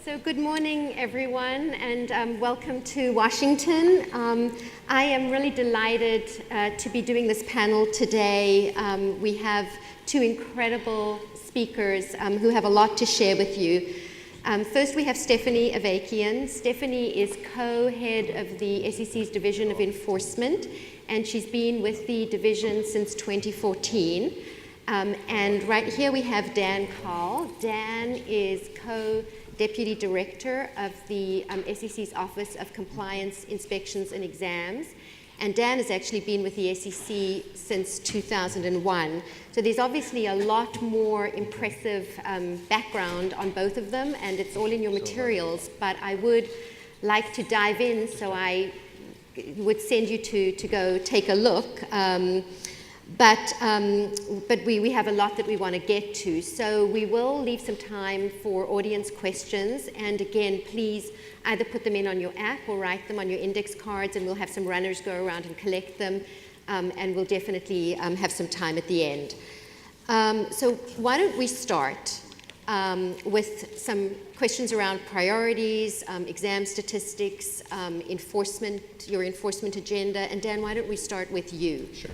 So good morning, everyone, and welcome to Washington. I am really delighted to be doing this panel today. We have two incredible speakers who have a lot to share with you. First, we have Stephanie Avakian. Stephanie is co-head of the SEC's Division of Enforcement, and she's been with the division since 2014. And right here we have Dan Kahl. Dan is Co-Deputy Director of the SEC's Office of Compliance, Inspections and Exams. And Dan has actually been with the SEC since 2001. So there's obviously a lot more impressive background on both of them, and it's all in your materials. But I would like to dive in, so I would send you to go take a look. But we have a lot that we want to get to. So we will leave some time for audience questions. And again, please either put them in on your app or write them on your index cards, and we'll have some runners go around and collect them. And we'll definitely have some time at the end. So why don't we start with some questions around priorities, exam statistics, enforcement, your enforcement agenda. And Dan, why don't we start with you? Sure.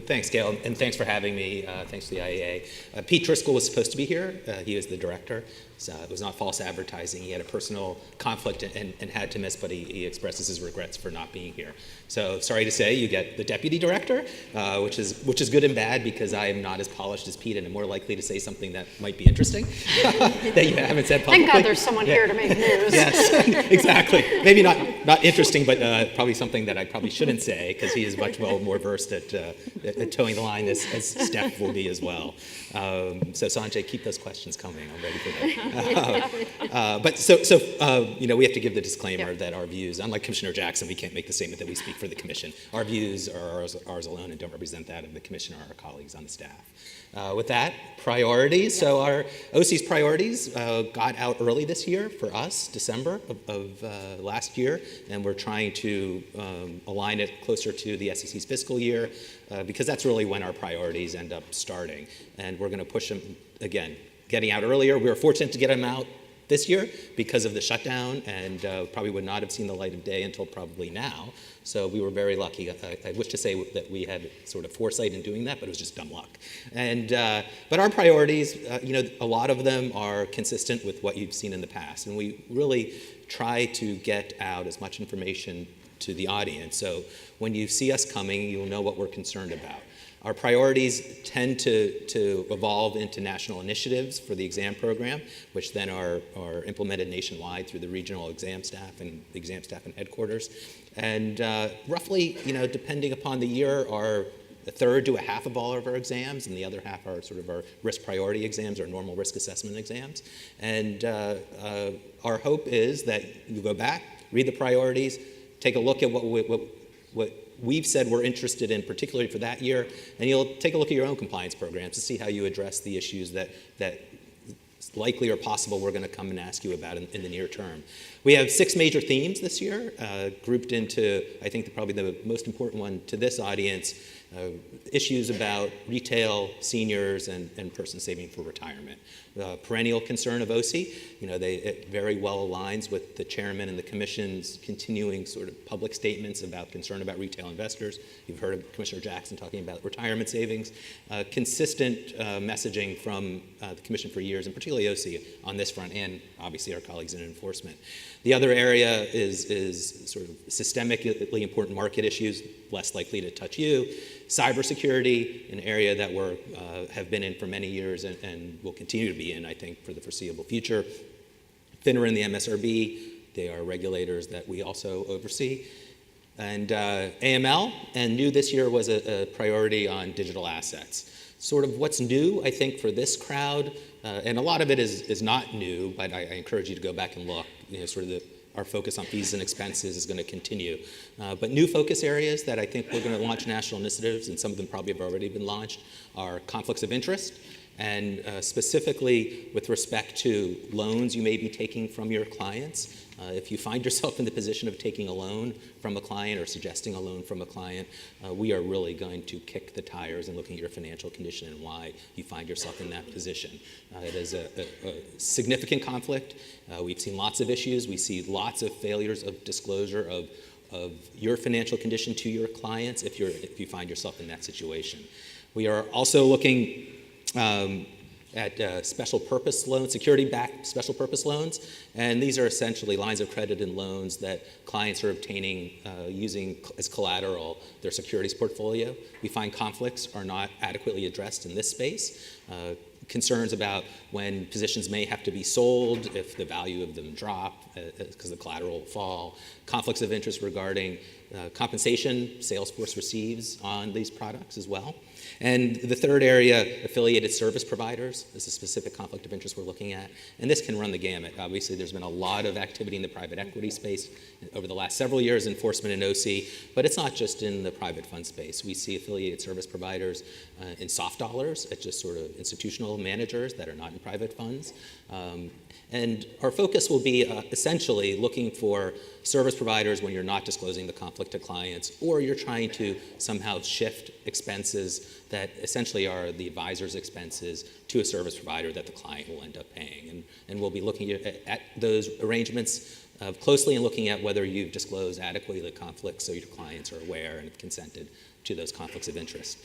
Thanks, Gail, and thanks for having me. Thanks to the IEA. Pete Driscoll was supposed to be here. He was the director. So it was not false advertising. He had a personal conflict and had to miss, but he expresses his regrets for not being here. So sorry to say, you get the deputy director, which is good and bad, because I am not as polished as Pete and am more likely to say something that might be interesting that you haven't said publicly. Thank God there's someone here to make news. Yes, exactly. Maybe not interesting, but probably something that I probably shouldn't say, because he is much more versed at towing the line as Steph will be as well. So Sanjay, keep those questions coming. I'm ready for that. But we have to give the disclaimer that our views, unlike Commissioner Jackson, we can't make the statement that we speak for the Commission. Our views are ours alone and don't represent that of the Commission or our colleagues on the staff. With that, priorities. So our OCIE's priorities got out early this year for us, December of last year, and we're trying to align it closer to the SEC's fiscal year, because that's really when our priorities end up starting. And we're going to push them, again, getting out earlier. We were fortunate to get them out this year because of the shutdown, and probably would not have seen the light of day until probably now. So we were very lucky. I wish to say that we had sort of foresight in doing that, but it was just dumb luck. And but our priorities, a lot of them are consistent with what you've seen in the past, and we really try to get out as much information to the audience. So when you see us coming, you'll know what we're concerned about. Our priorities tend to evolve into national initiatives for the exam program, which then are implemented nationwide through the regional exam staff and the exam staff and headquarters. And roughly, depending upon the year, are a third to a half of all of our exams, and the other half are sort of our risk priority exams or normal risk assessment exams. And our hope is that you go back, read the priorities, take a look at what we've said we're interested in, particularly for that year, and you'll take a look at your own compliance programs to see how you address the issues that likely or possible we're going to come and ask you about in the near term. We have 6 major themes this year, grouped into, I think, probably the most important one to this audience, issues about retail, seniors, and persons saving for retirement. Perennial concern of OCIE, it very well aligns with the chairman and the commission's continuing sort of public statements about concern about retail investors. You've heard of Commissioner Jackson talking about retirement savings. Consistent messaging from the commission for years, and particularly OCIE on this front, and obviously our colleagues in enforcement. The other area is sort of systemically important market issues, less likely to touch you. Cybersecurity, an area that we have been in for many years and will continue to be in, I think, for the foreseeable future. FINRA and the MSRB, they are regulators that we also oversee. And AML, and new this year was a priority on digital assets. Sort of what's new, I think, for this crowd, and a lot of it is not new, but I encourage you to go back and look. Our focus on fees and expenses is going to continue. But new focus areas that I think we're going to launch national initiatives, and some of them probably have already been launched, are conflicts of interest and specifically with respect to loans you may be taking from your clients. If you find yourself in the position of taking a loan from a client or suggesting a loan from a client, we are really going to kick the tires and looking at your financial condition and why you find yourself in that position. It is a significant conflict. We've seen lots of issues. We see lots of failures of disclosure of your financial condition to your clients if you find yourself in that situation. We are also looking at special purpose loans, security-backed special purpose loans, and these are essentially lines of credit and loans that clients are obtaining using as collateral their securities portfolio. We find conflicts are not adequately addressed in this space. Concerns about when positions may have to be sold if the value of them drop because the collateral will fall, conflicts of interest regarding compensation Salesforce receives on these products as well. And the third area, affiliated service providers, is a specific conflict of interest we're looking at. And this can run the gamut. Obviously, there's been a lot of activity in the private equity space over the last several years, enforcement in OCIE, but it's not just in the private fund space. We see affiliated service providers in soft dollars, at just sort of institutional managers that are not in private funds. And our focus will be essentially looking for service providers when you're not disclosing the conflict to clients, or you're trying to somehow shift expenses that essentially are the advisor's expenses to a service provider that the client will end up paying. And we'll be looking at those arrangements closely and looking at whether you've disclosed adequately the conflicts so your clients are aware and have consented to those conflicts of interest.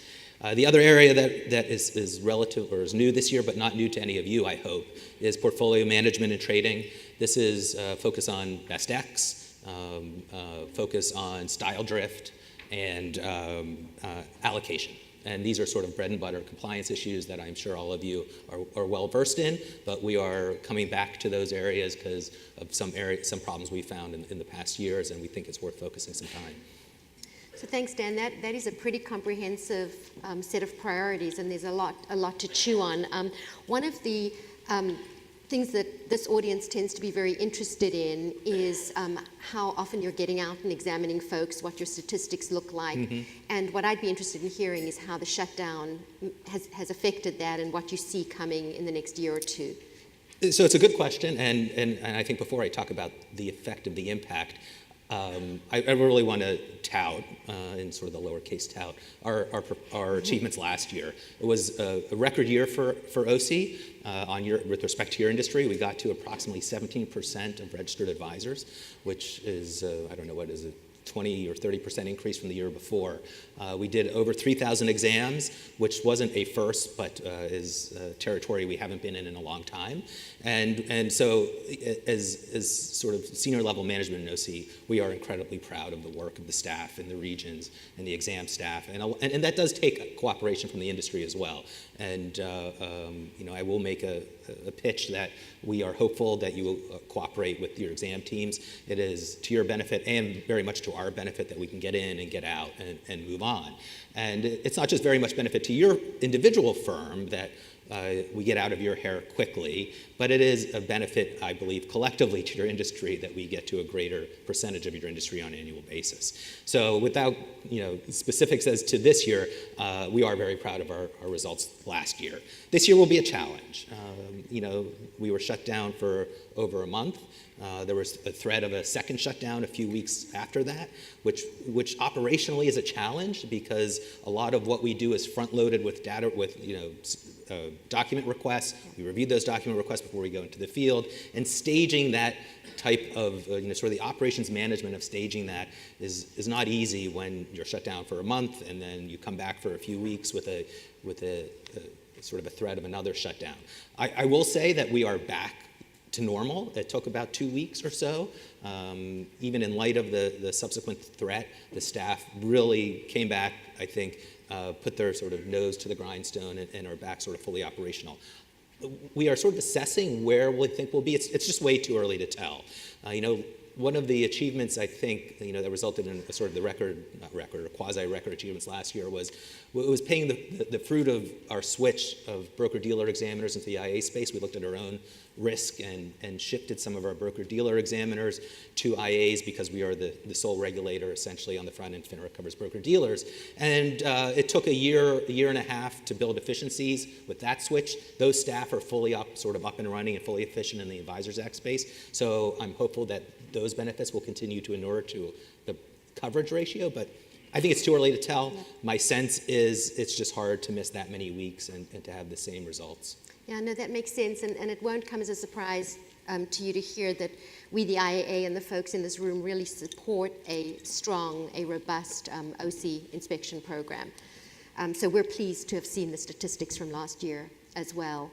The other area that is relative or is new this year, but not new to any of you, I hope, is portfolio management and trading. This is focus on best X, focus on style drift, and allocation. And these are sort of bread and butter compliance issues that I'm sure all of you are well versed in, but we are coming back to those areas because of some problems we found in the past years, and we think it's worth focusing some time. So thanks, Dan. That is a pretty comprehensive set of priorities, and there's a lot to chew on. One of the things that this audience tends to be very interested in is how often you're getting out and examining folks, what your statistics look like. Mm-hmm. And what I'd be interested in hearing is how the shutdown has affected that and what you see coming in the next year or two. So it's a good question, and I think before I talk about the effect of the impact, I really want to tout, in sort of the lowercase tout, our achievements last year. It was a record year for OCIE with respect to your industry. We got to approximately 17% of registered advisors, which is, I don't know, what is it, 20 or 30% increase from the year before. We did over 3,000 exams, which wasn't a first, but is territory we haven't been in a long time. And so as sort of senior level management in OCIE, we are incredibly proud of the work of the staff in the regions and the exam staff. And that does take cooperation from the industry as well. And I will make a pitch that we are hopeful that you will cooperate with your exam teams. It is to your benefit and very much to our benefit that we can get in and get out and move on. And it's not just very much benefit to your individual firm that we get out of your hair quickly, but it is a benefit, I believe, collectively to your industry that we get to a greater percentage of your industry on an annual basis. So without specifics as to this year, we are very proud of our results last year. This year will be a challenge. We were shut down for over a month. There was a threat of a second shutdown a few weeks after that, which operationally is a challenge because a lot of what we do is front-loaded with data, with document requests. We review those document requests before we go into the field, and staging that type of sort of the operations management of staging that is not easy when you're shut down for a month and then you come back for a few weeks with a sort of a threat of another shutdown. I will say that we are back to normal. It took about 2 weeks or so. Even in light of the subsequent threat, the staff really came back, I think, put their sort of nose to the grindstone and are back sort of fully operational. We are sort of assessing where we think we'll be. It's just way too early to tell. One of the achievements I think that resulted in a sort of the quasi-record achievements last year was paying the fruit of our switch of broker-dealer examiners into the IA space. We looked at our own risk and shifted some of our broker-dealer examiners to IAs because we are the sole regulator essentially on the front end. FINRA covers broker-dealers. And it took a year and a half to build efficiencies with that switch. Those staff are fully up and running and fully efficient in the Advisors Act space. So I'm hopeful that those benefits will continue to inure to the coverage ratio, but I think it's too early to tell. Yeah. My sense is it's just hard to miss that many weeks and to have the same results. Yeah, no, that makes sense, and it won't come as a surprise to you to hear that we, the IAA, and the folks in this room really support a strong, a robust OCIE inspection program. So we're pleased to have seen the statistics from last year as well.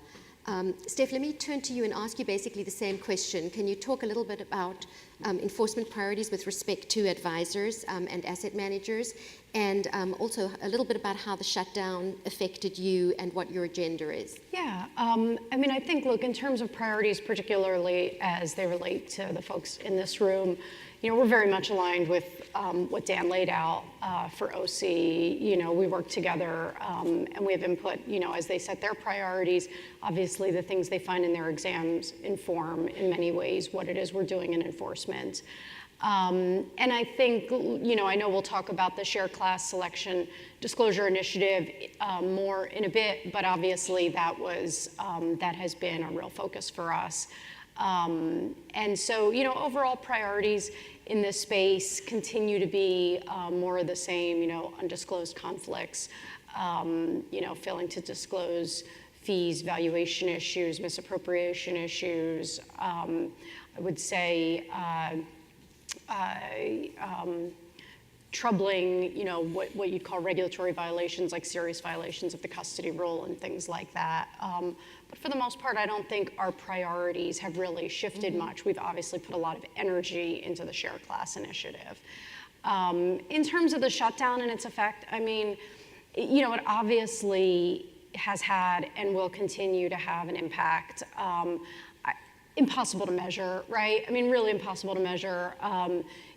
Steph, let me turn to you and ask you basically the same question. Can you talk a little bit about enforcement priorities with respect to advisors and asset managers, and also a little bit about how the shutdown affected you and what your agenda is? Yeah, I mean, I think, look, in terms of priorities, particularly as they relate to the folks in this room, you know, we're very much aligned with what Dan laid out for OCIE. You know, we work together and we have input, you know, as they set their priorities. Obviously, the things they find in their exams inform in many ways what it is we're doing in enforcement. And I think, you know, I know we'll talk about the share class selection disclosure initiative more in a bit, but obviously that has been a real focus for us. And so, you know, overall priorities in this space continue to be more of the same, you know, undisclosed conflicts, you know, failing to disclose fees, valuation issues, misappropriation issues. I would say troubling, you know, what you'd call regulatory violations, like serious violations of the custody rule and things like that. But for the most part, I don't think our priorities have really shifted much. We've obviously put a lot of energy into the share class initiative. In terms of the shutdown and its effect, I mean, you know, it obviously has had and will continue to have an impact. Impossible to measure, right? I mean, really impossible to measure.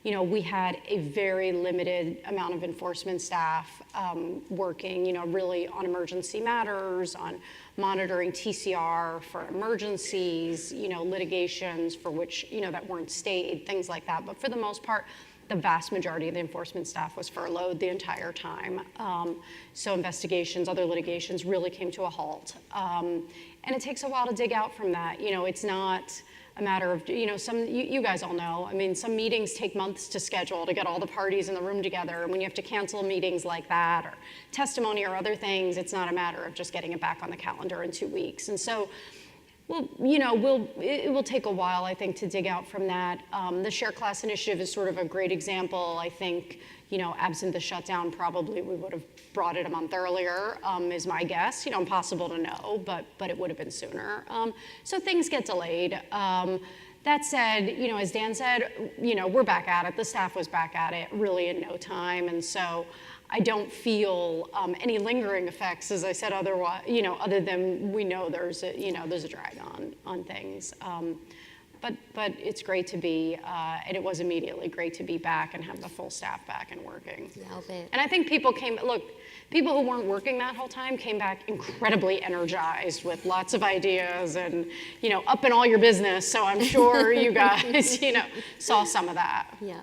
You know, we had a very limited amount of enforcement staff working, you know, really on emergency matters, on monitoring TCR for emergencies, you know, litigations for which, you know, that weren't stayed, things like that. But for the most part, the vast majority of the enforcement staff was furloughed the entire time. So investigations, other litigations really came to a halt. And it takes a while to dig out from that. You know, it's not a matter of, you know, you guys all know, I mean, some meetings take months to schedule to get all the parties in the room together. And when you have to cancel meetings like that or testimony or other things, it's not a matter of just getting it back on the calendar in 2 weeks. And so, well, you know, it will take a while, I think, to dig out from that. The share class initiative is sort of a great example. I think, you know, absent the shutdown, probably we would have brought it a month earlier, is my guess. You know, impossible to know, but it would have been sooner. So things get delayed. That said, you know, as Dan said, you know, we're back at it. The staff was back at it really in no time, and so I don't feel any lingering effects, as I said, otherwise, you know, other than we know there's a drag on things. But it's great to be, and it was immediately great to be back and have the full staff back and working. Yeah, I'll bet. And I think people who weren't working that whole time came back incredibly energized with lots of ideas and, you know, up in all your business. So I'm sure you guys, you know, saw some of that. Yeah.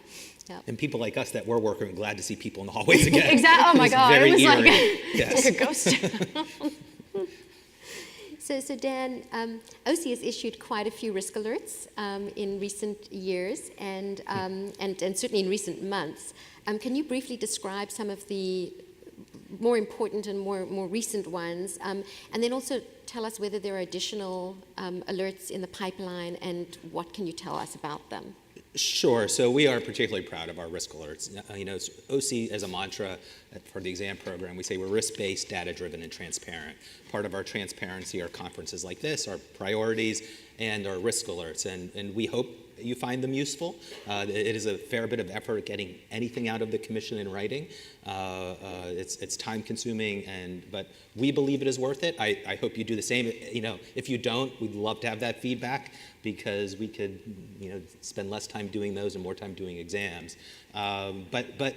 Yep. And people like us that were working are glad to see people in the hallways again. Exactly. Oh my God, it was eerie. like, Yes. like a ghost. So Dan, OCIE has issued quite a few risk alerts in recent years and certainly in recent months. Can you briefly describe some of the more important and more recent ones, and then also tell us whether there are additional alerts in the pipeline and what can you tell us about them? Sure. So we are particularly proud of our risk alerts. You know, OCIE as a mantra for the exam program, we say we're risk-based, data-driven, and transparent. Part of our transparency are conferences like this, our priorities, and our risk alerts. And we hope you find them useful. It is a fair bit of effort getting anything out of the commission in writing. It's time-consuming, but we believe it is worth it. I hope you do the same. You know, if you don't, we'd love to have that feedback because we could, you know, spend less time doing those and more time doing exams. But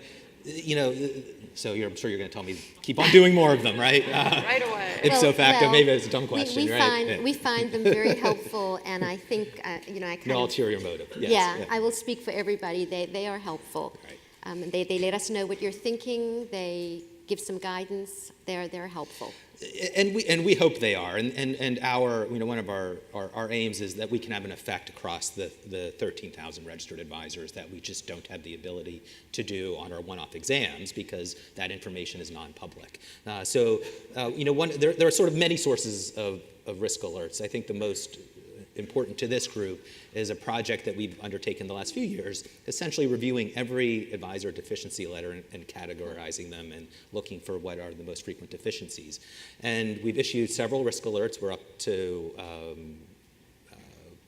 so I'm sure you're going to tell me keep on doing more of them, right? Right away. Ipso facto, maybe it's a dumb question, right? We find them very helpful, and I think, I kind No of... ulterior motive. Yes, Yeah, I will speak for everybody. They are helpful. Right. And they let us know what you're thinking. They give some guidance. They're helpful. And we hope they are. And our one of our aims is that we can have an effect across the 13,000 registered advisors that we just don't have the ability to do on our one-off exams because that information is non-public. There are sort of many sources of risk alerts. I think the most important to this group is a project that we've undertaken the last few years, essentially reviewing every advisor deficiency letter and categorizing them and looking for what are the most frequent deficiencies. And we've issued several risk alerts. We're up to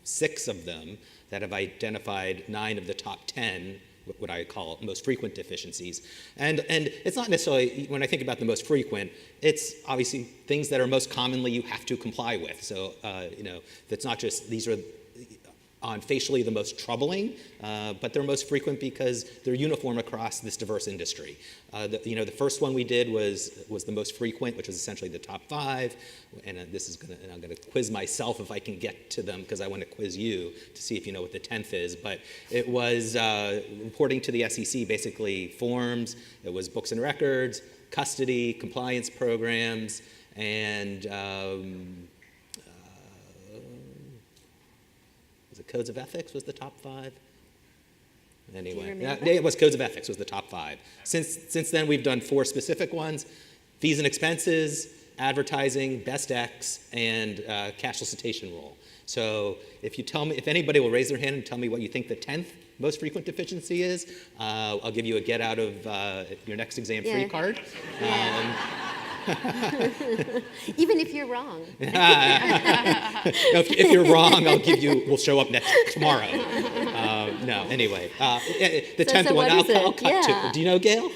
6 of them that have identified 9 of the top 10 what I call most frequent deficiencies. And it's not necessarily, when I think about the most frequent, it's obviously things that are most commonly you have to comply with. So, that's not just, these are on facially the most troubling, but they're most frequent because they're uniform across this diverse industry. The first one we did was the most frequent, which was essentially the top 5. And I'm going to quiz myself if I can get to them because I want to quiz you to see if you know what the 10th is. But it was reporting to the SEC, basically forms. It was books and records, custody, compliance programs, and was it codes of ethics was the top 5? Anyway, it was codes of ethics was the top 5. Since then, we've done 4 specific ones: fees and expenses, advertising, best X, and cash solicitation rule. So if anybody will raise their hand and tell me what you think the 10th most frequent deficiency is, I'll give you a get out of your next exam free card. Even if you're wrong. If you're wrong, we'll show up tomorrow. Anyway, the 10th one, I'll cut to. Do you know, Gail?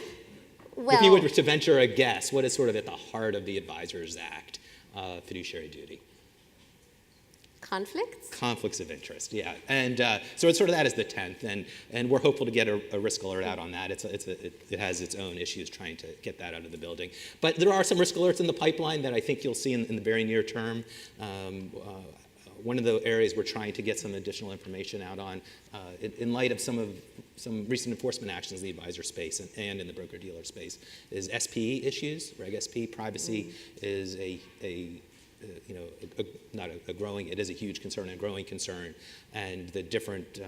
Well, if you were to venture a guess, what is sort of at the heart of the Advisors Act, fiduciary duty? Conflicts? Conflicts of interest, yeah. And so it's sort of that as the 10th, and we're hopeful to get a risk alert out on that. It has its own issues trying to get that out of the building. But there are some risk alerts in the pipeline that I think you'll see in the very near term. One of the areas we're trying to get some additional information out on, in light of some recent enforcement actions in the advisor space and in the broker-dealer space, is SP issues. Reg SP privacy is it is a huge concern, a growing concern, and the different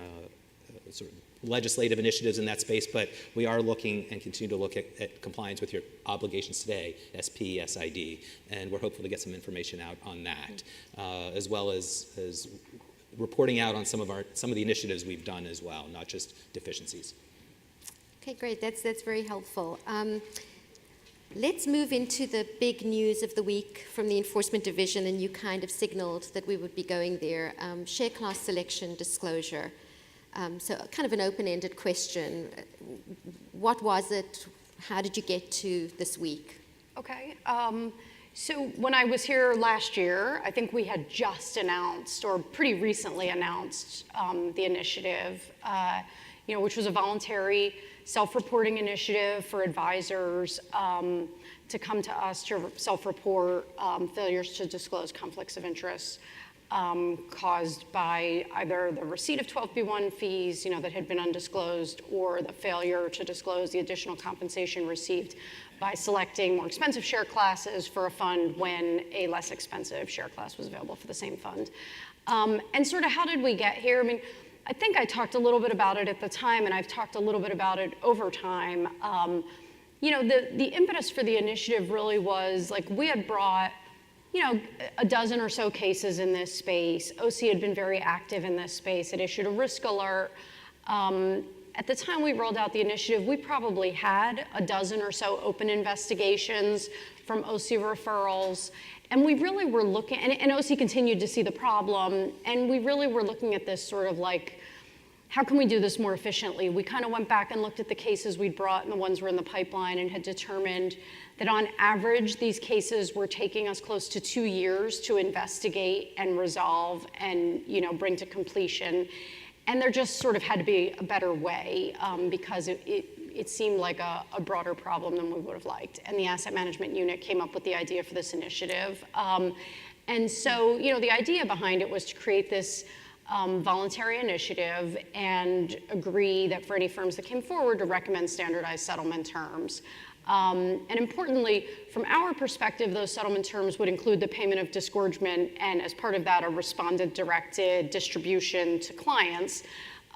sort of legislative initiatives in that space, but we are looking and continue to look at compliance with your obligations today, SP, SID, and we're hopeful to get some information out on that, as well as reporting out on some of the initiatives we've done as well, not just deficiencies. Okay, great. That's very helpful. Let's move into the big news of the week from the Enforcement Division, and you kind of signaled that we would be going there. Share class selection disclosure. So kind of an open-ended question. What was it? How did you get to this week? Okay. So when I was here last year, I think we had just announced, or pretty recently announced, the initiative, which was a voluntary self-reporting initiative for advisors to come to us to self-report failures to disclose conflicts of interest caused by either the receipt of 12B1 fees, that had been undisclosed, or the failure to disclose the additional compensation received by selecting more expensive share classes for a fund when a less expensive share class was available for the same fund. And sort of how did we get here? I think I talked a little bit about it at the time, and I've talked a little bit about it over time. The impetus for the initiative really was, we had brought, a dozen or so cases in this space. OCIE had been very active in this space. It issued a risk alert. At the time we rolled out the initiative, we probably had a dozen or so open investigations from OCIE referrals. And we really were looking, and OCIE continued to see the problem, and we really were looking at this sort of how can we do this more efficiently? We kind of went back and looked at the cases we'd brought and the ones were in the pipeline and had determined that on average, these cases were taking us close to 2 years to investigate and resolve and bring to completion. And there just sort of had to be a better way because it seemed like a broader problem than we would have liked. And the asset management unit came up with the idea for this initiative. And so, the idea behind it was to create this voluntary initiative and agree that for any firms that came forward to recommend standardized settlement terms. And importantly, from our perspective, those settlement terms would include the payment of disgorgement and as part of that, a respondent-directed distribution to clients.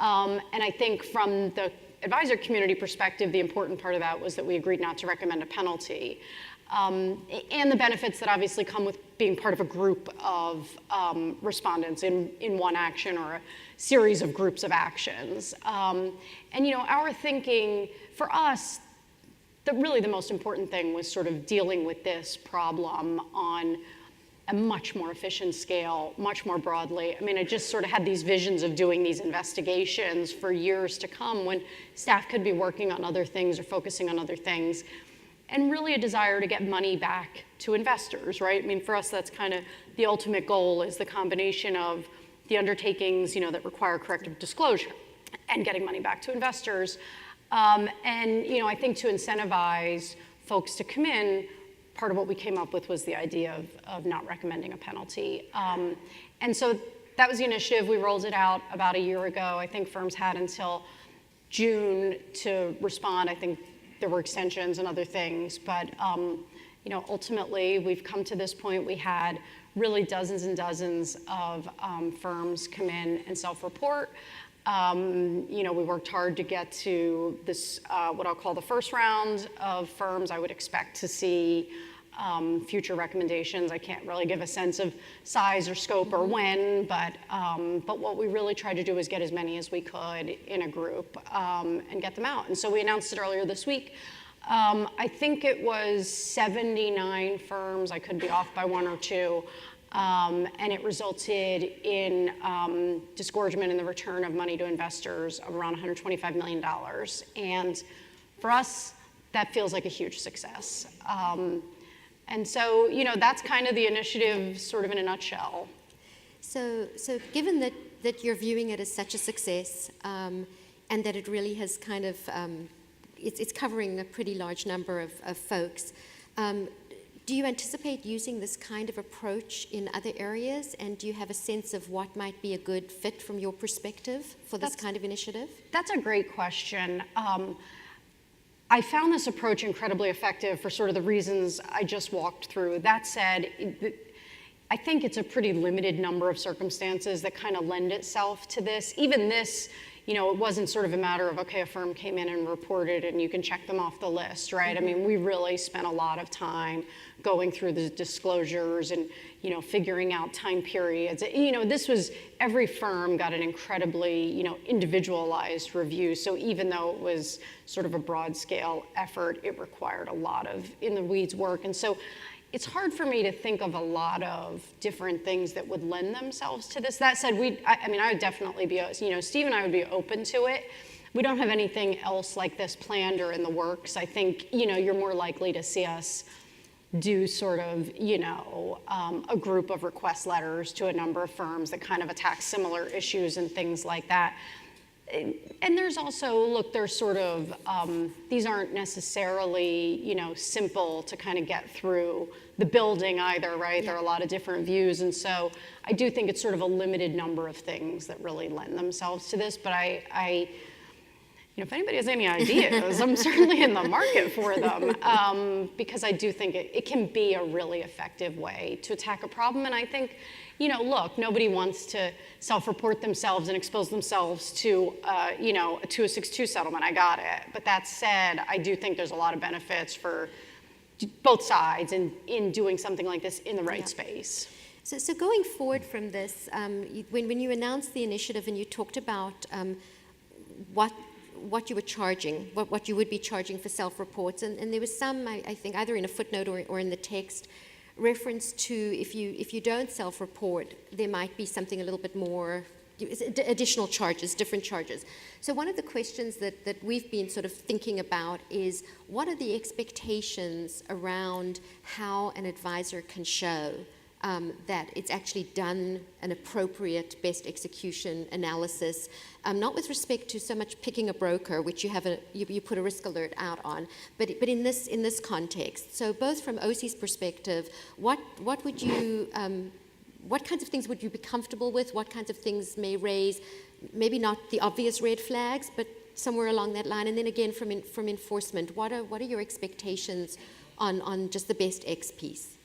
And I think from the advisor community perspective, the important part of that was that we agreed not to recommend a penalty. And the benefits that obviously come with being part of a group of respondents in one action or a series of groups of actions. And our thinking, for us, really the most important thing was sort of dealing with this problem on a much more efficient scale, much more broadly. I mean, I just sort of had these visions of doing these investigations for years to come when staff could be working on other things or focusing on other things. And really a desire to get money back to investors, right? I mean, for us, that's kind of the ultimate goal, is the combination of the undertakings, that require corrective disclosure and getting money back to investors. And I think to incentivize folks to come in, part of what we came up with was the idea of not recommending a penalty. And so that was the initiative. We rolled it out about a year ago. I think firms had until June to respond. I think there were extensions and other things, but ultimately we've come to this point. We had really dozens and dozens of firms come in and self-report. We worked hard to get to this, what I'll call the first round of firms. I would expect to see future recommendations. I can't really give a sense of size or scope or when, but what we really tried to do was get as many as we could in a group and get them out. And so we announced it earlier this week. I think it was 79 firms. I could be off by one or two. And it resulted in disgorgement in the return of money to investors of around $125 million. And for us, that feels like a huge success. And so, that's kind of the initiative sort of in a nutshell. So given that you're viewing it as such a success, and that it really has kind of, it's covering a pretty large number of folks, do you anticipate using this kind of approach in other areas? And do you have a sense of what might be a good fit from your perspective for this kind of initiative? That's a great question. I found this approach incredibly effective for sort of the reasons I just walked through. That said, I think it's a pretty limited number of circumstances that kind of lend itself to this. Even this, it wasn't sort of a matter of, okay, a firm came in and reported and you can check them off the list, right? Mm-hmm. I mean, we really spent a lot of time going through the disclosures and, figuring out time periods. This was, every firm got an incredibly, individualized review. So even though it was sort of a broad scale effort, it required a lot of in the weeds work. And so it's hard for me to think of a lot of different things that would lend themselves to this. That said, I would definitely be, Steve and I would be open to it. We don't have anything else like this planned or in the works. I think, you're more likely to see us do sort of, a group of request letters to a number of firms that kind of attack similar issues and things like that. And there's also, there's sort of, these aren't necessarily, simple to kind of get through the building either, right? Yeah. There are a lot of different views. And so I do think it's sort of a limited number of things that really lend themselves to this. But if anybody has any ideas, I'm certainly in the market for them, because I do think it can be a really effective way to attack a problem. And I think, nobody wants to self-report themselves and expose themselves to, a 2062 settlement. I got it. But that said, I do think there's a lot of benefits for both sides in doing something like this in the right space. So going forward from this, when you announced the initiative and you talked about what you were charging, what you would be charging for self-reports, and there was some, I think, either in a footnote or in the text, reference to if you don't self-report, there might be something a little bit more, additional charges, different charges. So one of the questions that we've been sort of thinking about is, what are the expectations around how an advisor can show that it's actually done an appropriate best execution analysis, not with respect to so much picking a broker, which you put a risk alert out on, but in this context. So both from OCIE's perspective, what would you what kinds of things would you be comfortable with? What kinds of things may raise maybe not the obvious red flags, but somewhere along that line? And then again, from enforcement, what are your expectations on just the best X piece?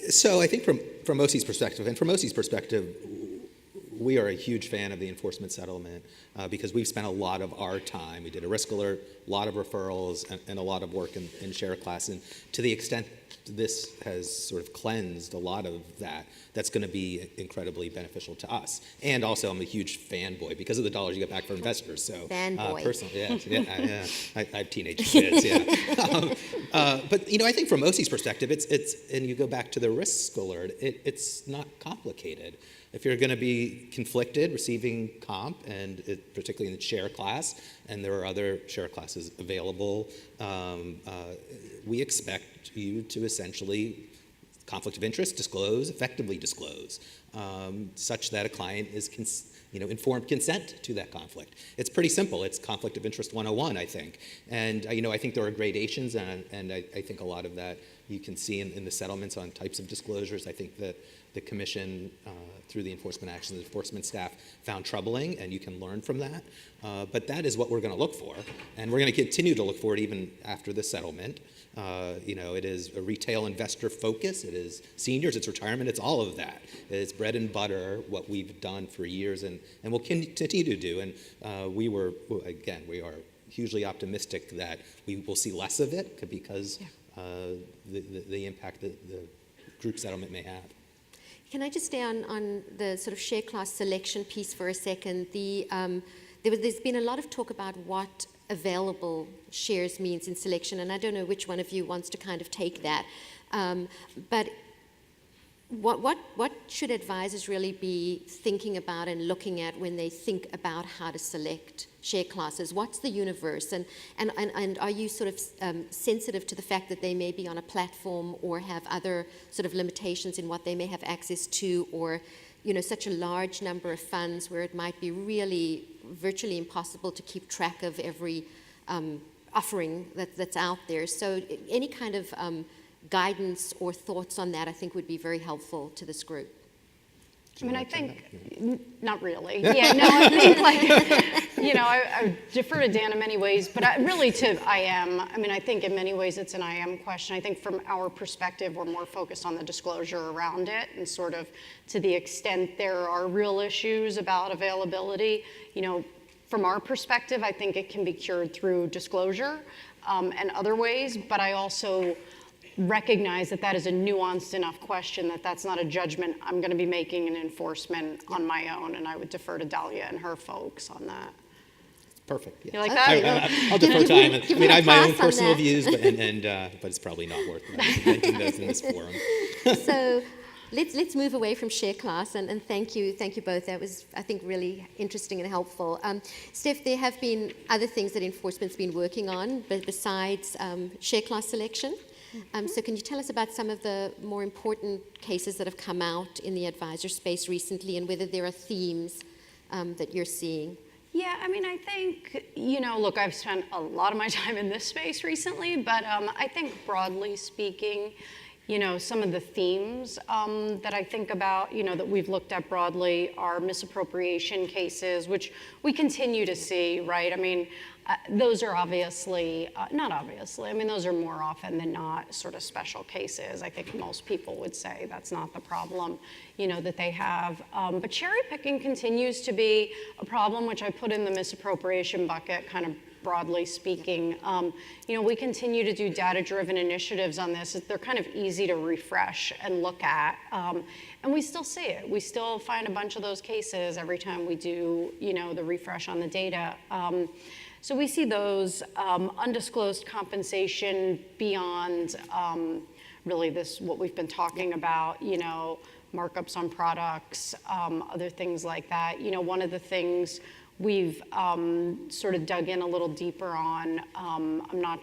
So I think from OCIE's perspective, we are a huge fan of the enforcement settlement because we've spent a lot of our time. We did a risk alert, a lot of referrals, and a lot of work in share class. And to the extent this has sort of cleansed a lot of that, that's going to be incredibly beneficial to us. And also, I'm a huge fanboy because of the dollars you get back for investors. So fanboy. Personally, yeah, I have teenage kids, yeah. But I think from OCIE's perspective, it's and you go back to the risk alert, it's not complicated. If you're going to be conflicted receiving comp, and particularly in the share class, and there are other share classes available, we expect you to essentially conflict of interest, effectively disclose, such that a client is informed consent to that conflict. It's pretty simple. It's conflict of interest 101, I think. And I think there are gradations, and I think a lot of that you can see in the settlements on types of disclosures. I think that the commission, through the enforcement actions, the enforcement staff found troubling, and you can learn from that. But that is what we're going to look for, and we're going to continue to look for it even after the settlement. It is a retail investor focus. It is seniors. It's retirement. It's all of that. It's bread and butter, what we've done for years, and will continue to do. And we are hugely optimistic that we will see less of it because the impact that the group settlement may have. Can I just stay on the sort of share class selection piece for a second? There's been a lot of talk about what available shares means in selection, and I don't know which one of you wants to kind of take that. But what should advisors really be thinking about and looking at when they think about how to select share classes? What's the universe? And are you sort of sensitive to the fact that they may be on a platform or have other sort of limitations in what they may have access to, or such a large number of funds where it might be really virtually impossible to keep track of every offering that's out there? So any kind of guidance or thoughts on that, I think, would be very helpful to this group. I think, not really. Yeah, no, I think I defer to Dan in many ways, but really to IM. I think in many ways it's an IM question. I think from our perspective, we're more focused on the disclosure around it, and sort of to the extent there are real issues about availability, from our perspective, I think it can be cured through disclosure and other ways, but I also recognize that is a nuanced enough question that's not a judgment I'm going to be making in enforcement on my own, and I would defer to Dahlia and her folks on that. Perfect. Yeah. You like that? I'll defer time. I have my own personal views, but it's probably not worth mentioning those in this forum. So let's move away from share class, and thank you both. That was, I think, really interesting and helpful. Steph, there have been other things that enforcement's been working on, but besides share class selection. So can you tell us about some of the more important cases that have come out in the advisor space recently, and whether there are themes that you're seeing? Yeah, I think, look, I've spent a lot of my time in this space recently, but I think broadly speaking, some of the themes that I think about, that we've looked at broadly are misappropriation cases, which we continue to see, right? Those are obviously, not obviously, those are more often than not sort of special cases. I think most people would say that's not the problem, that they have. But cherry picking continues to be a problem, which I put in the misappropriation bucket, kind of broadly speaking. We continue to do data-driven initiatives on this. They're kind of easy to refresh and look at. And we still see it. We still find a bunch of those cases every time we do, the refresh on the data. So we see those undisclosed compensation beyond really what we've been talking about, markups on products, other things like that. One of the things we've sort of dug in a little deeper on, I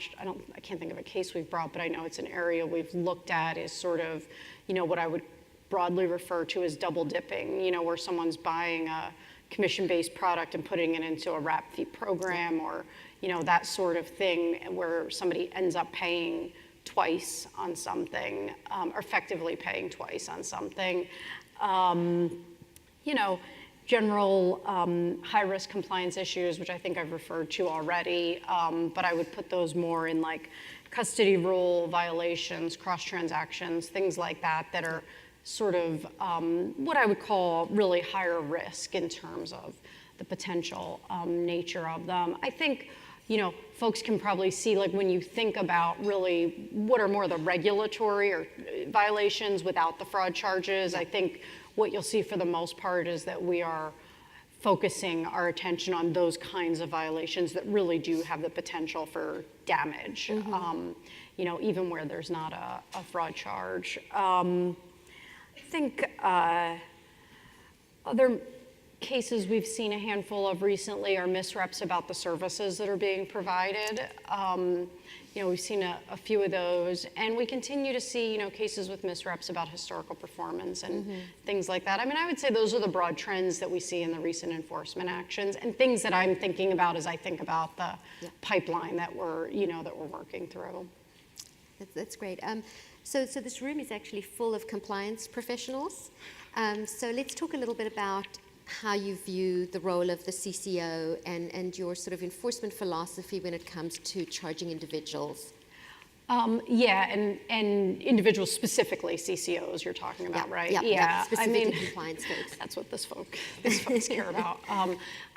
can't think of a case we've brought, but I know it's an area we've looked at, is sort of, what I would broadly refer to as double dipping, where someone's buying a commission-based product and putting it into a wrap fee program, or, that sort of thing where somebody ends up paying twice on something, or effectively paying twice on something. General high-risk compliance issues, which I think I've referred to already, but I would put those more in like custody rule violations, cross-transactions, things like that are sort of what I would call really higher risk in terms of the potential nature of them. I think, folks can probably see, like, when you think about really what are more the regulatory or violations without the fraud charges, I think what you'll see for the most part is that we are focusing our attention on those kinds of violations that really do have the potential for damage, even where there's not a fraud charge. I think other cases we've seen a handful of recently are misreps about the services that are being provided. We've seen a few of those, and we continue to see, cases with misreps about historical performance and things like that. I mean, I would say those are the broad trends that we see in the recent enforcement actions, and things that I'm thinking about as I think about the pipeline that we're working through. That's great. So this room is actually full of compliance professionals. So let's talk a little bit about how you view the role of the CCO and your sort of enforcement philosophy when it comes to charging individuals. And individuals, specifically CCOs you're talking about, right? Yeah, specifically compliance folks. That's what these folks care about.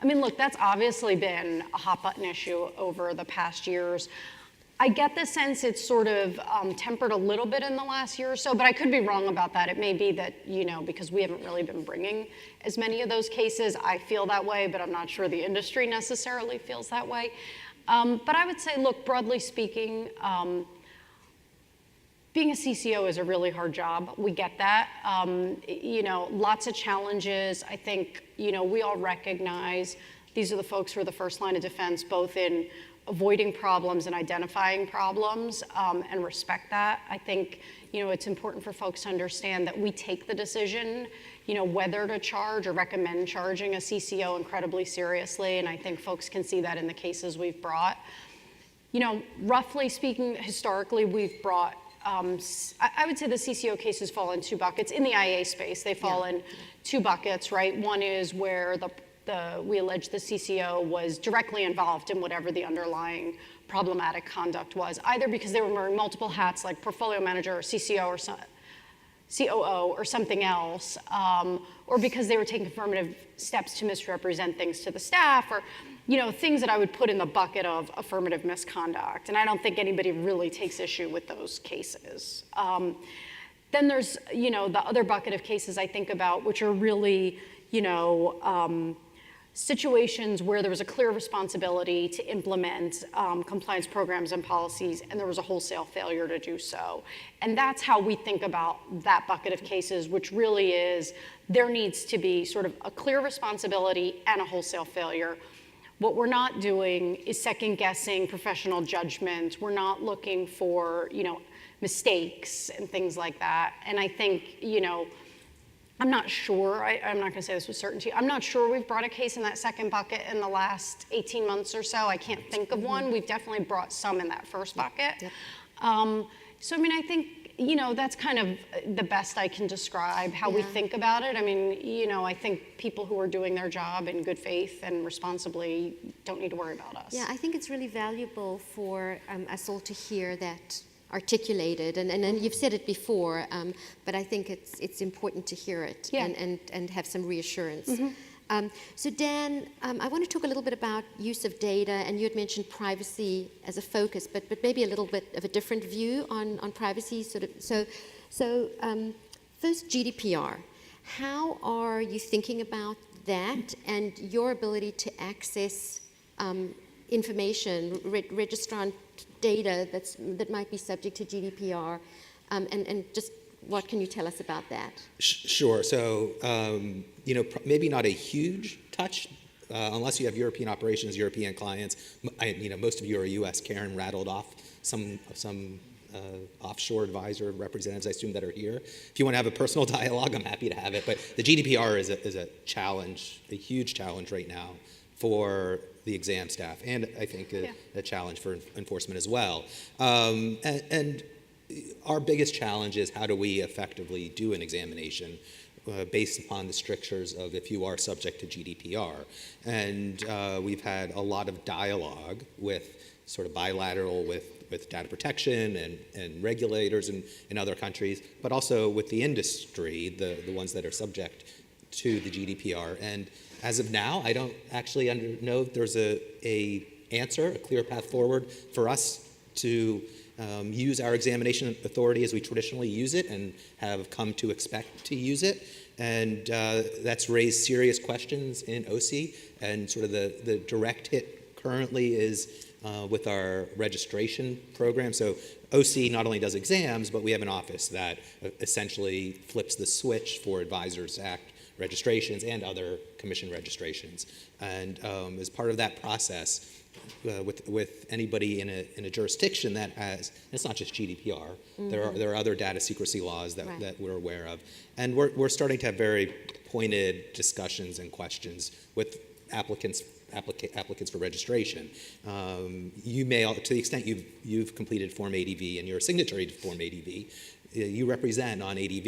Look, that's obviously been a hot button issue over the past years. I get the sense it's sort of tempered a little bit in the last year or so, but I could be wrong about that. It may be that, because we haven't really been bringing as many of those cases, I feel that way, but I'm not sure the industry necessarily feels that way. But I would say, look, broadly speaking, being a CCO is a really hard job. We get that. Lots of challenges. I think, we all recognize these are the folks who are the first line of defense, both in avoiding problems and identifying problems, and respect that. I think, it's important for folks to understand that we take the decision, whether to charge or recommend charging a CCO incredibly seriously, and I think folks can see that in the cases we've brought. Roughly speaking, historically, we've brought, I would say the CCO cases fall in two buckets. In the IA space, they fall in two buckets, right? One is where we allege the CCO was directly involved in whatever the underlying problematic conduct was, either because they were wearing multiple hats like portfolio manager or CCO or COO or something else, or because they were taking affirmative steps to misrepresent things to the staff, or things that I would put in the bucket of affirmative misconduct. And I don't think anybody really takes issue with those cases. Then there's the other bucket of cases I think about, which are really situations where there was a clear responsibility to implement compliance programs and policies, and there was a wholesale failure to do so. And that's how we think about that bucket of cases, which really is there needs to be sort of a clear responsibility and a wholesale failure. What we're not doing is second-guessing professional judgment. We're not looking for, mistakes and things like that. And I think, I'm not sure, I'm not gonna say this with certainty, I'm not sure we've brought a case in that second bucket in the last 18 months or so. I can't think of one. We've definitely brought some in that first bucket. Yep. I think, that's kind of the best I can describe how we think about it. I think people who are doing their job in good faith and responsibly don't need to worry about us. Yeah, I think it's really valuable for us all to hear that articulated, and you've said it before, but I think it's important to hear it and have some reassurance. So Dan, I want to talk a little bit about use of data, and you had mentioned privacy as a focus, but maybe a little bit of a different view on privacy. So first, GDPR. How are you thinking about that and your ability to access information, registrant data that might be subject to GDPR, and just what can you tell us about that? Sure. So, maybe not a huge touch, unless you have European operations, European clients. Most of you are U.S. Karen rattled off some offshore advisor representatives, I assume, that are here. If you want to have a personal dialogue, I'm happy to have it. But the GDPR is a challenge, a huge challenge right now for the exam staff, and I think a challenge for enforcement as well. And our biggest challenge is how do we effectively do an examination based upon the strictures of if you are subject to GDPR. And we've had a lot of dialogue with sort of bilateral with data protection and regulators in other countries, but also with the industry, the ones that are subject to the GDPR. And as of now, I don't actually know if there's a answer, a clear path forward for us to use our examination authority as we traditionally use it and have come to expect to use it. And that's raised serious questions in OCIE, and sort of the direct hit currently is with our registration program. So OCIE not only does exams, but we have an office that essentially flips the switch for Advisors Act registrations and other commission registrations. And as part of that process, with anybody in a jurisdiction that has, and it's not just GDPR, there are other data secrecy laws that we're aware of. And we're starting to have very pointed discussions and questions with applicants for registration. You may, to the extent you've completed Form ADV and you're a signatory to Form ADV, you represent on ADV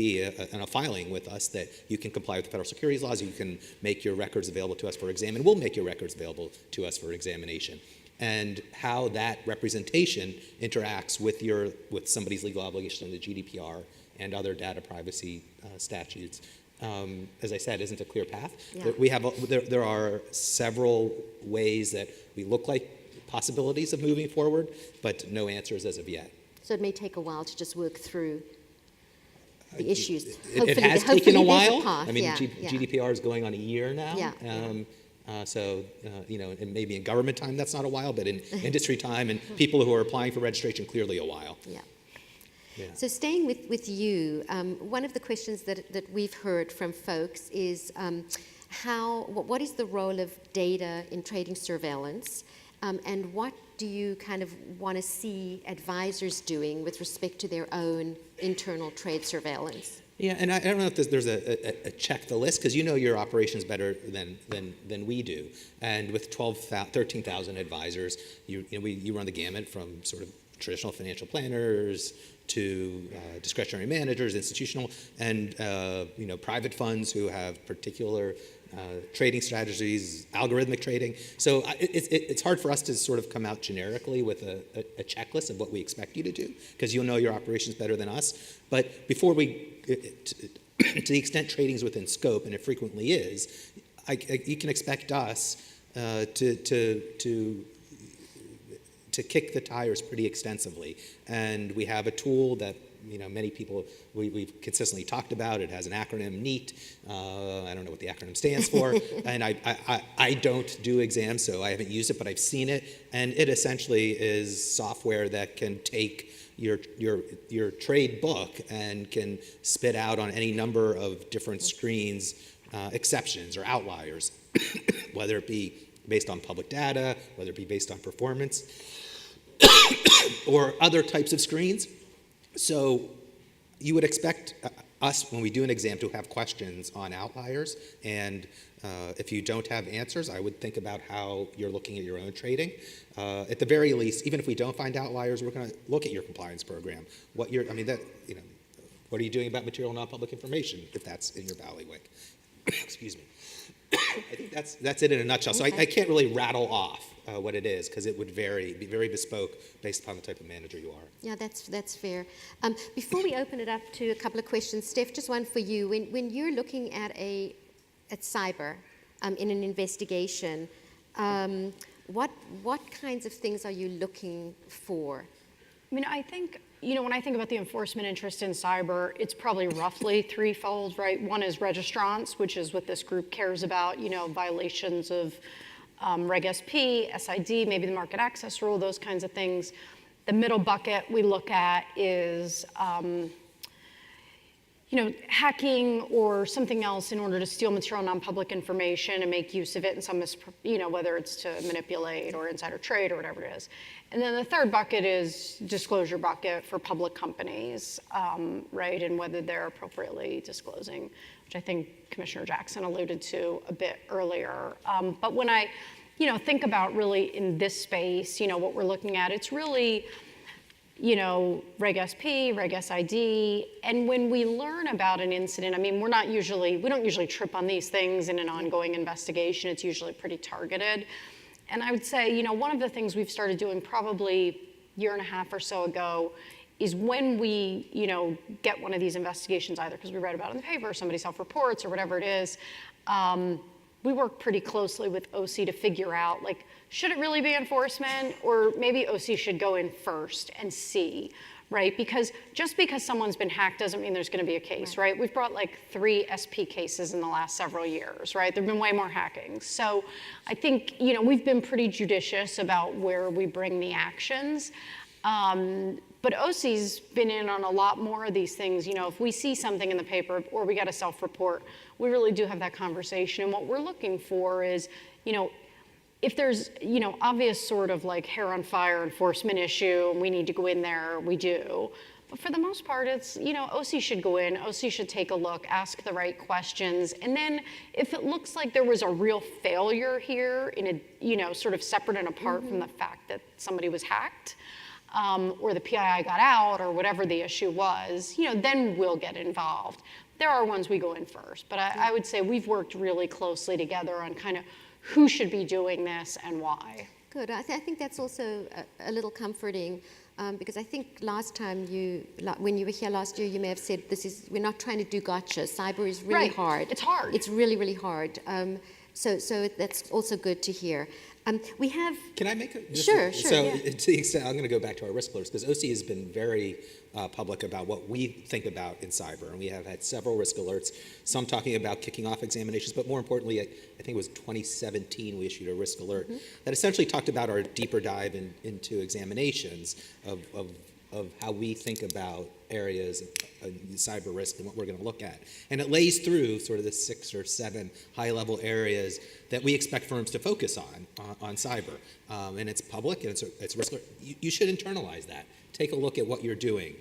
a filing with us that you can comply with the federal securities laws, you can make your records available to us for exam, and we'll make your records available to us for examination. And how that representation interacts with somebody's legal obligation under the GDPR and other data privacy statutes, as I said, isn't a clear path. Yeah. There are several ways that we look like possibilities of moving forward, but no answers as of yet. So it may take a while to just work through the issues. It has taken a while. I mean, GDPR is going on a year now. So, and maybe in government time that's not a while, but in industry time and people who are applying for registration, clearly a while. Yeah. So staying with you, one of the questions that we've heard from folks is what is the role of data in trading surveillance, and what do you kind of want to see advisors doing with respect to their own internal trade surveillance? Yeah, and I don't know if there's a check the list, because you know your operations better than we do. And with 13,000 advisors, you run the gamut from sort of traditional financial planners to discretionary managers, institutional, and private funds who have particular trading strategies, algorithmic trading. So it's hard for us to sort of come out generically with a checklist of what we expect you to do, because you'll know your operations better than us. But before to the extent trading is within scope, and it frequently is, you can expect us to kick the tires pretty extensively. And we have a tool that many people, we've consistently talked about. It has an acronym, NEAT. I don't know what the acronym stands for. And I don't do exams, so I haven't used it, but I've seen it. And it essentially is software that can take your trade book and can spit out on any number of different screens exceptions or outliers, whether it be based on public data, whether it be based on performance, or other types of screens. So you would expect us, when we do an exam, to have questions on outliers. And if you don't have answers, I would think about how you're looking at your own trading. At the very least, even if we don't find outliers, we're going to look at your compliance program. What are you doing about material non-public information, if that's in your bailiwick? Excuse me. I think that's it in a nutshell. So I can't really rattle off what it is, because it would be very bespoke based upon the type of manager you are. Yeah, that's fair. Before we open it up to a couple of questions, Steph, just one for you. When you're looking at cyber in an investigation, what kinds of things are you looking for? I mean, I think, when I think about the enforcement interest in cyber, it's probably roughly threefold, right? One is registrants, which is what this group cares about, violations of Reg SP, SID, maybe the market access rule, those kinds of things. The middle bucket we look at is hacking or something else in order to steal material non-public information and make use of it in some, whether it's to manipulate or insider trade or whatever it is. And then the third bucket is disclosure bucket for public companies, right, and whether they're appropriately disclosing, which I think Commissioner Jackson alluded to a bit earlier. But when I, think about really in this space, what we're looking at, it's really, Reg SP, Reg SID, and when we learn about an incident, we don't usually trip on these things in an ongoing investigation. It's usually pretty targeted. And I would say, one of the things we've started doing probably a year and a half or so ago is when we, get one of these investigations, either because we read about it in the paper or somebody self-reports or whatever it is, we work pretty closely with OC to figure out, should it really be enforcement, or maybe OC should go in first and see, right? Because just because someone's been hacked doesn't mean there's going to be a case, right? We've brought 3 SP cases in the last several years, right? There've been way more hackings. So I think, we've been pretty judicious about where we bring the actions. But OC's been in on a lot more of these things. If we see something in the paper or we got a self-report, we really do have that conversation. And what we're looking for is, if there's, obvious sort of hair on fire enforcement issue and we need to go in there, we do. But for the most part, it's, OC should go in, OC should take a look, ask the right questions. And then if it looks like there was a real failure here in a, sort of separate and apart from the fact that somebody was hacked, or the PII got out, or whatever the issue was, then we'll get involved. There are ones we go in first, but I would say we've worked really closely together on kind of who should be doing this and why. Good. I think that's also a little comforting, because I think last time when you were here last year, you may have said we're not trying to do gotcha. Cyber is really hard. It's hard. It's really, really hard. So that's also good to hear. We have. Can I make a? Sure. So to the extent, I'm going to go back to our risk alerts, because OC has been very public about what we think about in cyber, and we have had several risk alerts. Some talking about kicking off examinations, but more importantly, I think it was 2017 we issued a risk alert that essentially talked about our deeper dive into examinations of how we think about areas of cyber risk and what we're going to look at. And it lays through sort of the 6 or 7 high-level areas that we expect firms to focus on cyber. And it's public, and it's risk alert. You should internalize that. Take a look at what you're doing.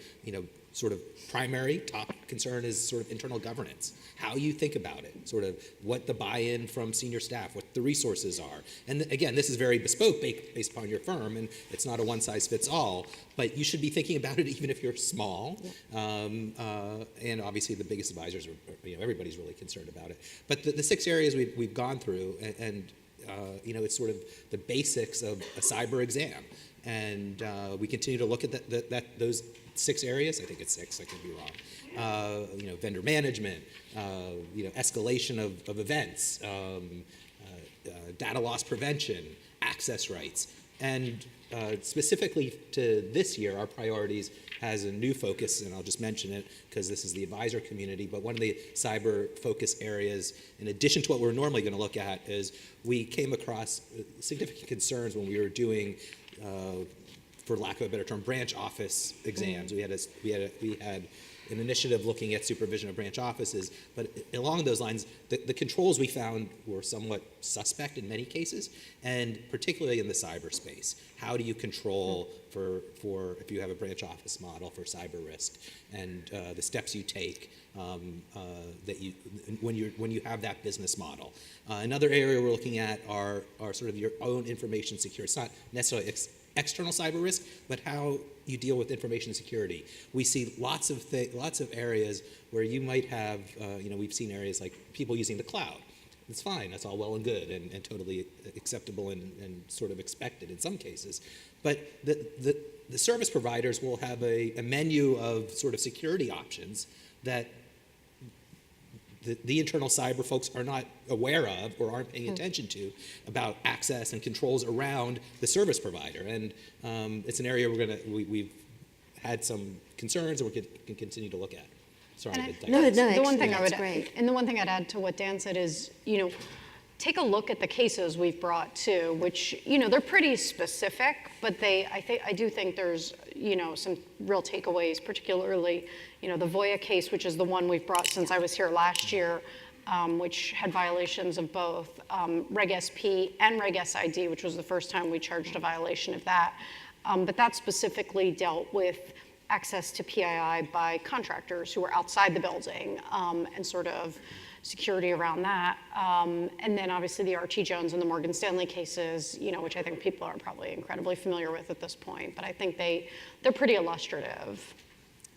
Sort of primary top concern is sort of internal governance, how you think about it, sort of what the buy-in from senior staff, what the resources are. And again, this is very bespoke based upon your firm, and it's not a one-size-fits-all, but you should be thinking about it even if you're small. And obviously the biggest advisors are, everybody's really concerned about it. But the 6 areas we've gone through, and it's sort of the basics of a cyber exam. And we continue to look at those 6 areas. I think it's 6. I could be wrong. Vendor management, escalation of events, data loss prevention, access rights, and specifically to this year, our priorities has a new focus, and I'll just mention it because this is the advisor community. But one of the cyber focus areas, in addition to what we're normally going to look at, is we came across significant concerns when we were doing. For lack of a better term, branch office exams. We had an initiative looking at supervision of branch offices, but along those lines, the controls we found were somewhat suspect in many cases, and particularly in the cyberspace. How do you control for if you have a branch office model for cyber risk, and the steps you take when you have that business model. Another area we're looking at are sort of your own information security. It's not necessarily external cyber risk, but how you deal with information security. We see lots of areas where you might have, we've seen areas like people using the cloud. It's fine, that's all well and good and totally acceptable and sort of expected in some cases. But the service providers will have a menu of sort of security options that the internal cyber folks are not aware of or aren't paying attention to about access and controls around the service provider. And it's an area we've had some concerns and we can continue to look at. Sorry. The one thing I'd add to what Dan said is, take a look at the cases we've brought too, which, they're pretty specific, but I do think there's, some real takeaways, particularly, the Voya case, which is the one we've brought since I was here last year, which had violations of both Reg SP and Reg SID, which was the first time we charged a violation of that. But that specifically dealt with access to PII by contractors who were outside the building and sort of security around that. And then obviously the Archie Jones and the Morgan Stanley cases, which I think people are probably incredibly familiar with at this point. But I think they're pretty illustrative.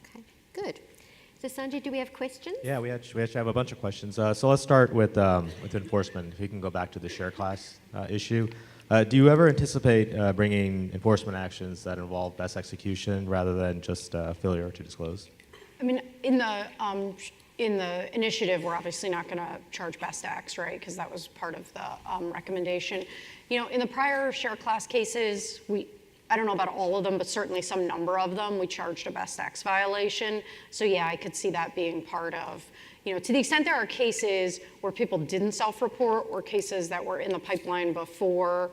Okay, good. So Sanjay, do we have questions? Yeah, we actually have a bunch of questions. So let's start with enforcement. If you can go back to the share class issue. Do you ever anticipate bringing enforcement actions that involve best execution rather than just failure to disclose? I mean, in the initiative, we're obviously not going to charge best acts, right? Because that was part of the recommendation. In the prior share class cases, I don't know about all of them, but certainly some number of them, we charged a best acts violation. So yeah, I could see that being part of, to the extent there are cases where people didn't self-report or cases that were in the pipeline before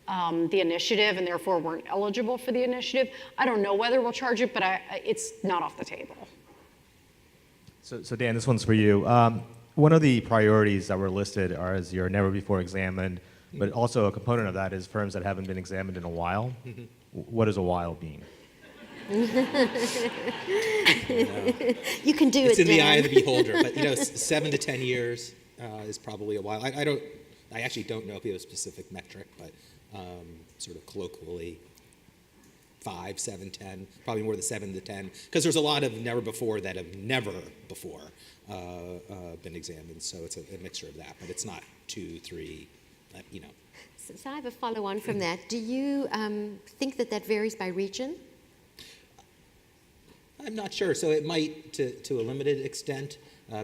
the initiative and therefore weren't eligible for the initiative. I don't know whether we'll charge it, but it's not off the table. So Dan, this one's for you. One of the priorities that were listed are as you're never before examined, but also a component of that is firms that haven't been examined in a while. Mm-hmm. What does a while mean? You can do it's it, in the Dan. eye of the beholder, but 7 to 10 years is probably a while. I actually don't know if you have a specific metric, but sort of colloquially, 5, 7, 10, probably more than 7 to 10, because there's a lot of never before that have never before been examined. So it's a mixture of that, but it's not 2, 3, So I have a follow-on from that. Do you think that varies by region? I'm not sure. So it might, to a limited extent,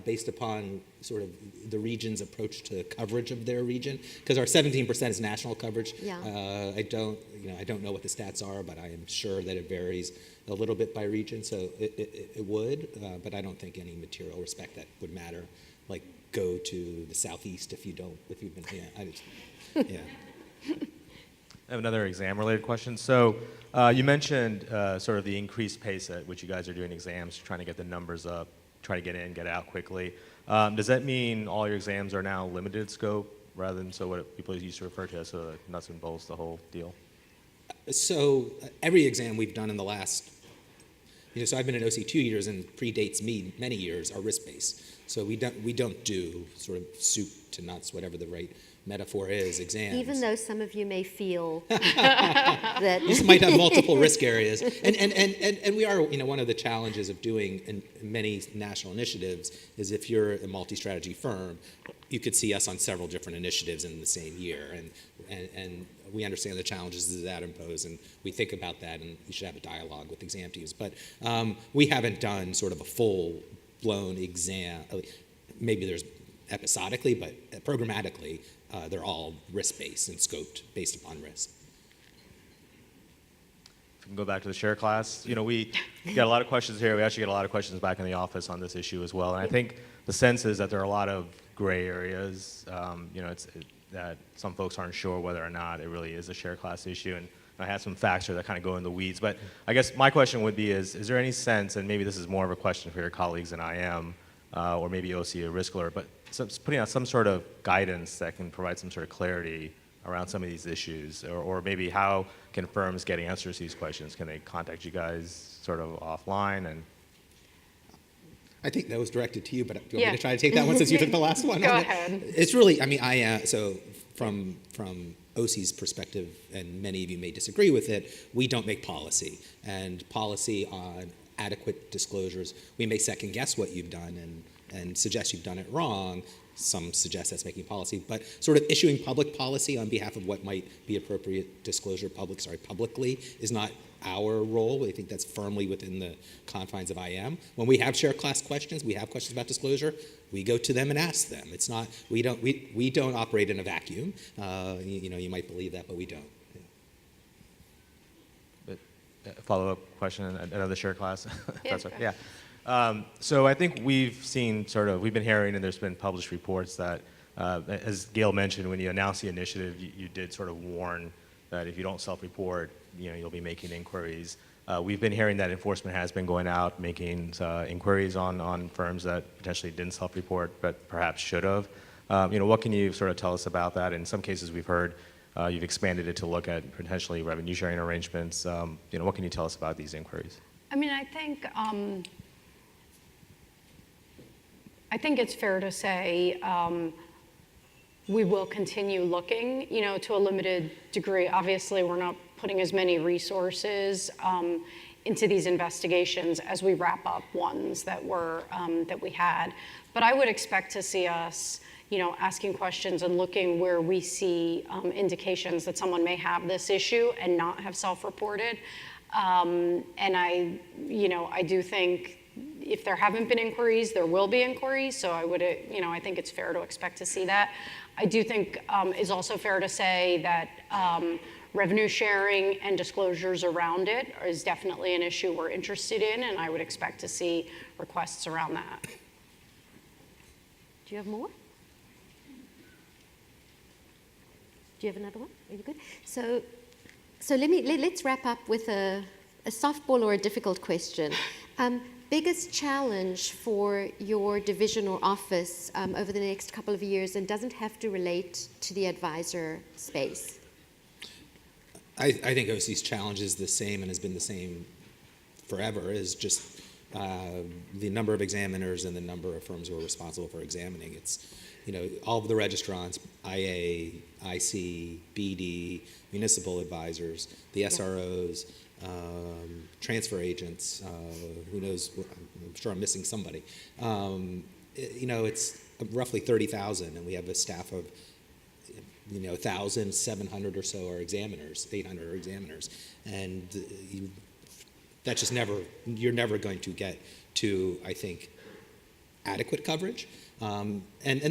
based upon sort of the region's approach to coverage of their region, because our 17% is national coverage. Yeah. I don't know what the stats are, but I am sure that it varies a little bit by region. So it would, but I don't think any material respect that would matter. Like go to the southeast if you've been. Yeah. I have another exam-related question. So you mentioned sort of the increased pace at which you guys are doing exams, trying to get the numbers up, try to get in, get out quickly. Does that mean all your exams are now limited scope rather than what people used to refer to as the nuts and bolts, the whole deal? So every exam we've done in the last, so I've been at OCIE 2 years and predates me many years, are risk-based. So we don't do sort of soup to nuts, whatever the right metaphor is, exams. Even though some of you may feel that You just might have multiple risk areas. And we are, one of the challenges of doing in many national initiatives is if you're a multi-strategy firm, you could see us on several different initiatives in the same year. And we understand the challenges that impose, and we think about that, and we should have a dialogue with exam teams. But we haven't done sort of a full-blown exam. Maybe there's episodically, but programmatically, they're all risk-based and scoped based upon risk. If we can go back to the share class, we get a lot of questions here. We actually get a lot of questions back in the office on this issue as well. And I think the sense is that there are a lot of gray areas. That some folks aren't sure whether or not it really is a share class issue. And I have some facts here that kind of go in the weeds. But I guess my question would be is there any sense, and maybe this is more of a question for your colleagues than I am, or maybe OCIE or Risk Alert, but putting out some sort of guidance that can provide some sort of clarity around some of these issues, or maybe how can firms get answers to these questions? Can they contact you guys sort of offline? And I think that was directed to you, but do you want me to try to take that one since you took the last one? Go ahead. It's really, so from OCIE's perspective, and many of you may disagree with it, we don't make policy. And policy on adequate disclosures, we may second guess what you've done and suggest you've done it wrong. Some suggest that's making policy, but sort of issuing public policy on behalf of what might be appropriate disclosure publicly is not our role. We think that's firmly within the confines of IM. When we have share class questions, we have questions about disclosure, we go to them and ask them. It's not, we don't operate in a vacuum. You might believe that, but we don't. But follow-up question, another share class? That's right. Yeah. So I think we've been hearing, and there's been published reports that, as Gail mentioned, when you announced the initiative, you did sort of warn that if you don't self-report, you'll be making inquiries. We've been hearing that enforcement has been going out, making inquiries on firms that potentially didn't self-report, but perhaps should have. What can you sort of tell us about that? In some cases, we've heard you've expanded it to look at potentially revenue sharing arrangements. What can you tell us about these inquiries? I mean, I think it's fair to say we will continue looking, to a limited degree. Obviously, we're not putting as many resources into these investigations as we wrap up ones that we had. But I would expect to see us, asking questions and looking where we see indications that someone may have this issue and not have self-reported. And I do think if there haven't been inquiries, there will be inquiries. So I think it's fair to expect to see that. I do think it's also fair to say that revenue sharing and disclosures around it is definitely an issue we're interested in, and I would expect to see requests around that. Do you have more? Do you have another one? Are you good? So let's wrap up with a softball or a difficult question. Biggest challenge for your division or office over the next couple of years, and doesn't have to relate to the advisor space? I think OCIE's challenge is the same and has been the same forever, is just the number of examiners and the number of firms who are responsible for examining. It's, all of the registrants, IA, IC, BD, municipal advisors, the SROs, transfer agents, who knows, I'm sure I'm missing somebody. It's roughly 30,000, and we have a staff of 1,700 or so are examiners, 800 are examiners, and that's just you're never going to get to, I think, adequate coverage, and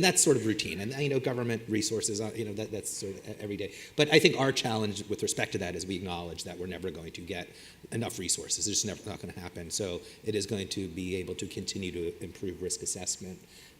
that's sort of routine, and government resources, that's sort of every day. But I think our challenge with respect to that is we acknowledge that we're never going to get enough resources. It's just not going to happen. So it is going to be able to continue to improve risk assessment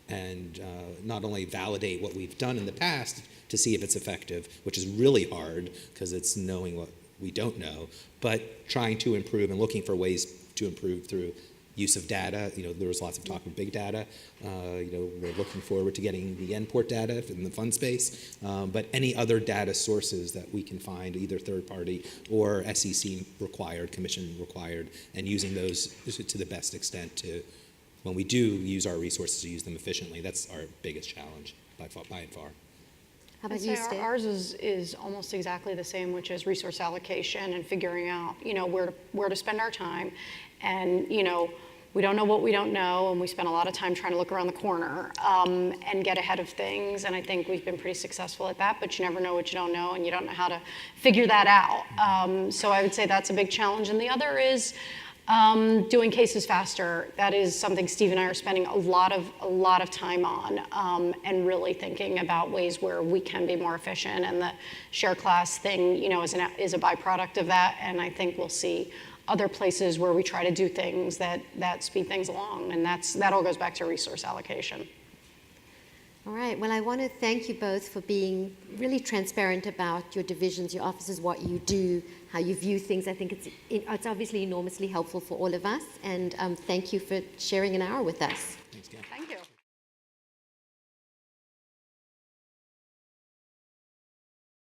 and not only validate what we've done in the past to see if it's effective, which is really hard because it's knowing what we don't know, but trying to improve and looking for ways to improve through use of data. There was lots of talk of big data. We're looking forward to getting the NPORT data in the fund space, but any other data sources that we can find, either third party or SEC required, commission required, and using those to the best extent to, when we do use our resources, to use them efficiently. That's our biggest challenge by and far. How about I'd you, say Steph? ours is almost exactly the same, which is resource allocation and figuring out, where to spend our time. And, we don't know what we don't know, and we spend a lot of time trying to look around the corner and get ahead of things. And I think we've been pretty successful at that, but you never know what you don't know, and you don't know how to figure that out. So I would say that's a big challenge. And the other is doing cases faster. That is something Steve and I are spending a lot of time on, and really thinking about ways where we can be more efficient. And the share class thing, is a byproduct of that. And I think we'll see other places where we try to do things that speed things along, and that all goes back to resource allocation. All right. Well, I want to thank you both for being really transparent about your divisions, your offices, what you do, how you view things. I think it's obviously enormously helpful for all of us, and thank you for sharing an hour with us. Thanks, Kahl.